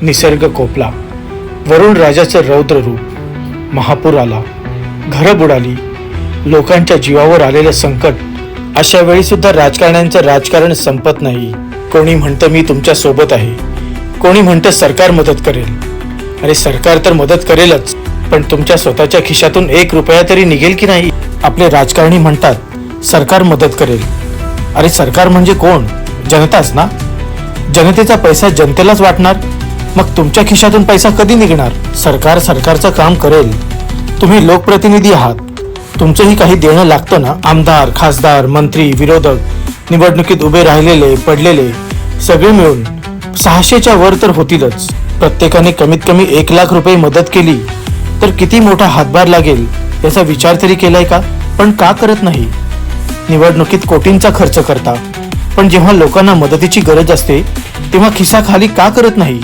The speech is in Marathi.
निसर्ग कोपला, वरुण राजाचं रौद्र रूप, महापूर आला, घरं बुडाली, लोकांच्या जीवावर आलेलं संकट. अशा वेळी सुद्धा राजकारण्यांचं राजकारण संपत नाही. कोणी म्हणतं मी तुमच्या सोबत आहे, कोणी म्हणतं सरकार मदत करेल. अरे सरकार तर मदत करेलच, पण तुमच्या स्वतःच्या खिशातून 1 रुपया तरी निघेल की नाही? आपले राजकारणी म्हणतात सरकार मदत करेल. अरे सरकार म्हणजे कोण? जनताच ना. जनतेचा पैसा जनतेलाच वाटणार, मग तुमच्या खिशातून पैसा कधी निघणार? सरकार सरकारचं काम करेल. तुम्ही लोकप्रतिनिधी आहात, तुमचंही काही देणं लागतं ना. आमदार, खासदार, मंत्री, विरोधक, निवडणुकीत उभे राहिलेले पडलेले सगळे मिळून 600च्या वर तर होतीलच. प्रत्येकाने कमीत कमी 1 लाख रुपये मदत केली तर किती मोठा हातभार लागेल याचा विचार तरी केलाय का? पण का करत नाही? निवडणुकीत कोटींचा खर्च करता, पण जेव्हा लोकांना मदतीची गरज असते तेव्हा खिसा खाली का करत नाही?